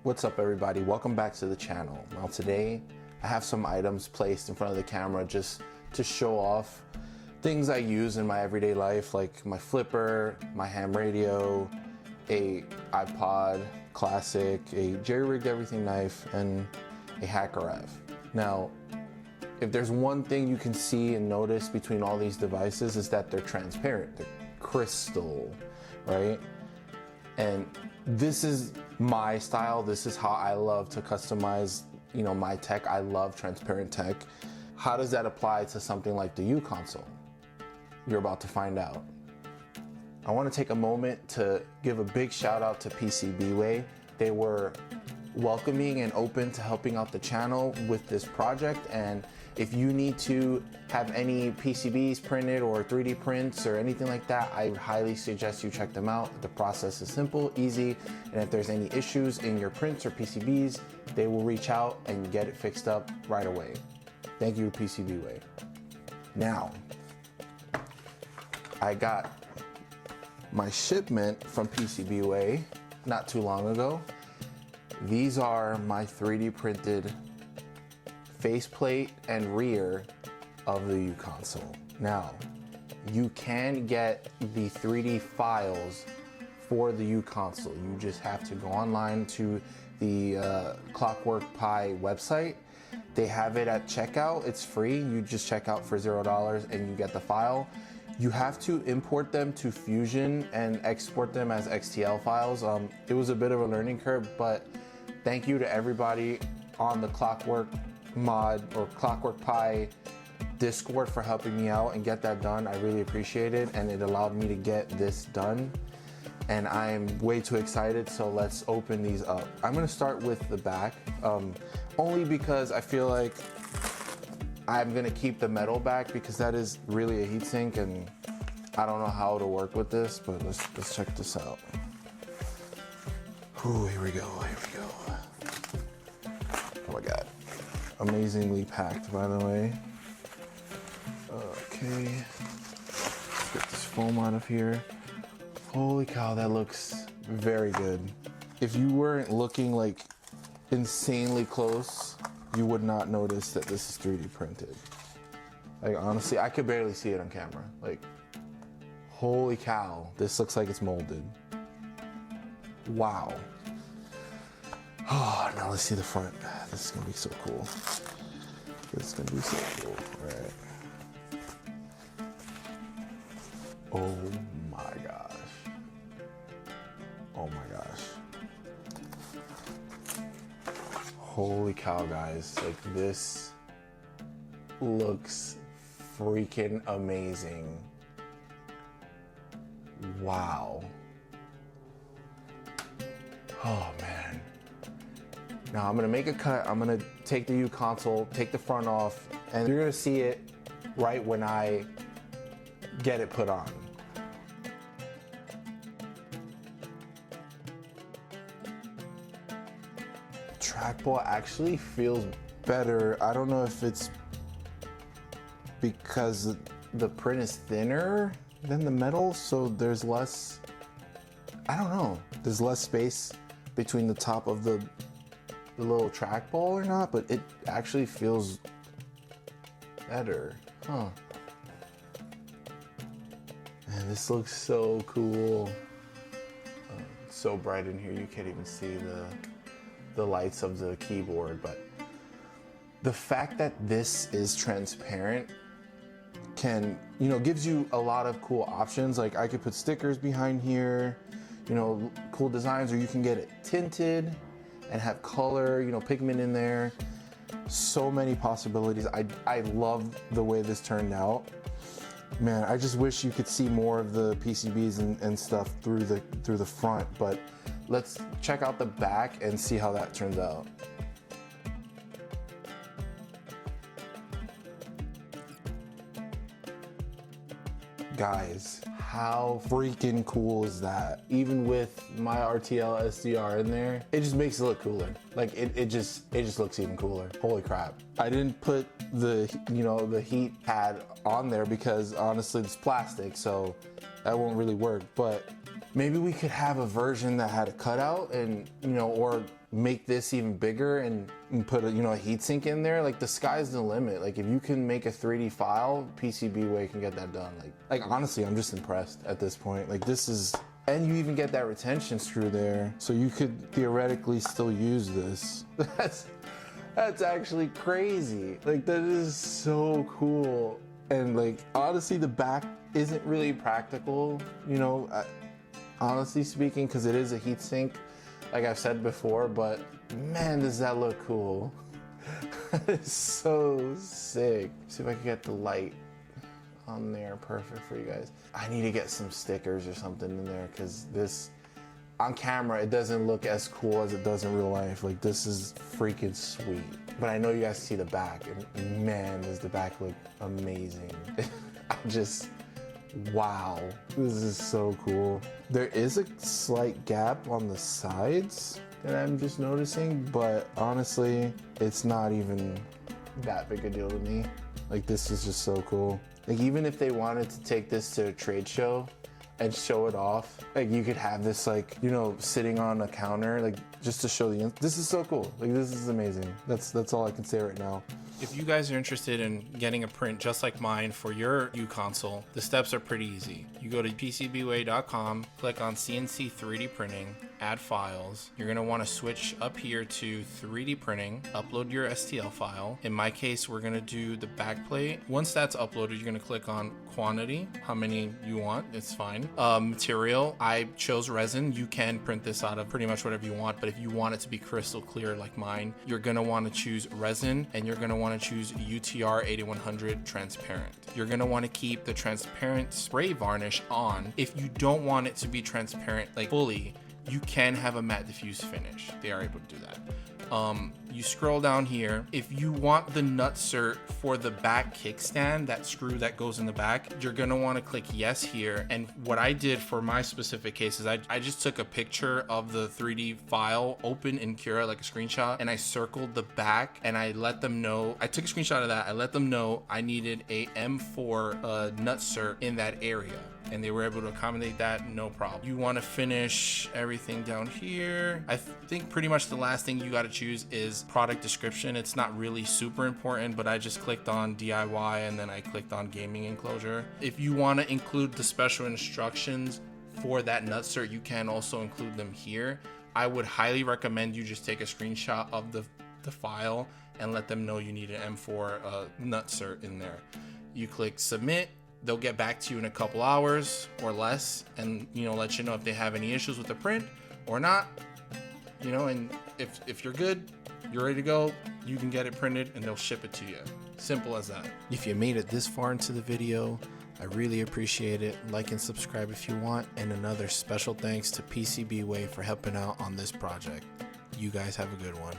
What's up everybody, welcome back to the channel. Now today I have some items placed in front of the camera just to show off things I use in my everyday life, like my flipper, my ham radio, a iPod Classic, a jerry-rigged everything knife, and a hacker rev. Now if there's one thing you can see and notice between all these devices is that they're transparent, they're crystal, right? And this is my style. This is how I love to customize, my tech. I love transparent tech. How does that apply to something like the uConsole? You're about to find out. I want to take a moment to give a big shout out to PCBWay. They were welcoming and open to helping out the channel with this project, and if you need to have any PCBs printed or 3D prints or anything like that, I highly suggest you check them out. The process is simple, easy, and if there's any issues in your prints or PCBs, they will reach out and get it fixed up right away. Thank you to PCBWay. Now, I got my shipment from PCBWay not too long ago. These are my 3D printed faceplate and rear of the uConsole. Now, you can get the 3D files for the uConsole. You just have to go online to the Clockwork Pi website. They have it at checkout. It's free. You just check out for $0 and you get the file. You have to import them to Fusion and export them as XTL files. It was a bit of a learning curve, but thank you to everybody on the Clockwork Mod or Clockwork Pi Discord for helping me out and get that done. I really appreciate it, and it allowed me to get this done, and I'm way too excited. So let's open these up. I'm gonna start with the back, only because I feel like I'm gonna keep the metal back because that is really a heatsink, and I don't know how to work with this, but let's check this out. Ooh, here we go. Oh my God. Amazingly packed, by the way. Okay. Let's get this foam out of here. Holy cow, that looks very good. If you weren't looking like insanely close, you would not notice that this is 3D printed. Like honestly, I could barely see it on camera. Like, holy cow, this looks like it's molded. Wow. Oh, now let's see the front. This is gonna be so cool. This is gonna be so cool. All right. Oh my gosh. Oh my gosh. Holy cow, guys. Like, this looks freaking amazing. Wow. Oh man. Now I'm gonna make a cut. I'm gonna take the uConsole, take the front off, and you're gonna see it right when I get it put on. Trackball actually feels better. I don't know if it's because the print is thinner than the metal, so there's less, I don't know, there's less space between the top of the little trackball or not, but it actually feels better. Huh. Man, this looks so cool. It's so bright in here, you can't even see the lights of the keyboard, but the fact that this is transparent can, gives you a lot of cool options. Like, I could put stickers behind here, cool designs, or you can get it tinted and have color, pigment in there. So many possibilities. I love the way this turned out. Man, I just wish you could see more of the PCBs and stuff through the front, but let's check out the back and see how that turns out. Guys, how freaking cool is that? Even with my RTL SDR in there, it just makes it look cooler. Like, it just looks even cooler. Holy crap. I didn't put the heat pad on there because honestly it's plastic, so that won't really work, but maybe we could have a version that had a cutout and, or make this even bigger and put a, you know, a heatsink in there, like the sky's the limit. Like if you can make a 3D file, PCBWay can get that done. Like honestly, I'm just impressed at this point. Like this is, and you even get that retention screw there, so you could theoretically still use this. That's actually crazy. Like that is so cool. And like honestly, the back isn't really practical, you know, honestly speaking, because it is a heatsink, like I've said before, but man, does that look cool. It's so sick. See if I can get the light on there perfect for you guys. I need to get some stickers or something in there, because this, on camera, it doesn't look as cool as it does in real life. Like this is freaking sweet. But I know you guys see the back, and man, does the back look amazing. I just, wow, this is so cool. There is a slight gap on the sides that I'm just noticing, but honestly, it's not even that big a deal to me. Like this is just so cool. Like even if they wanted to take this to a trade show and show it off, like you could have this, like, you know, sitting on a counter, like just to show the, this is so cool. Like this is amazing. That's all I can say right now. If you guys are interested in getting a print just like mine for your uConsole, the steps are pretty easy. You go to PCBWay.com, click on CNC 3D printing, add files. You're gonna wanna switch up here to 3D printing, upload your STL file. In my case, we're gonna do the back plate. Once that's uploaded, you're gonna click on quantity, how many you want, it's fine. Material, I chose resin. You can print this out of pretty much whatever you want, but if you want it to be crystal clear like mine, you're gonna wanna choose resin, and you're gonna wanna choose UTR 8100 transparent. You're gonna wanna keep the transparent spray varnish on. If you don't want it to be transparent like fully, you can have a matte diffuse finish. They are able to do that. You scroll down here. If you want the nutsert for the back kickstand, that screw that goes in the back, you're gonna wanna click yes here. And what I did for my specific case is I just took a picture of the 3D file open in Cura, like a screenshot, and I circled the back and I let them know, I took a screenshot of that, I let them know I needed a M4 nutsert in that area. And they were able to accommodate that, no problem. You want to finish everything down here. I think pretty much the last thing you got to choose is product description. It's not really super important, but I just clicked on DIY and then I clicked on gaming enclosure. If you want to include the special instructions for that nutsert, you can also include them here. I would highly recommend you just take a screenshot of the file and let them know you need an M4 nutsert in there. You click submit. They'll get back to you in a couple hours or less, and you know, let you know if they have any issues with the print or not, you know. And if you're good, you're ready to go, you can get it printed and they'll ship it to you. Simple as that. If you made it this far into the video, I really appreciate it. Like and subscribe if you want, and another special thanks to PCBWay for helping out on this project. You guys have a good one.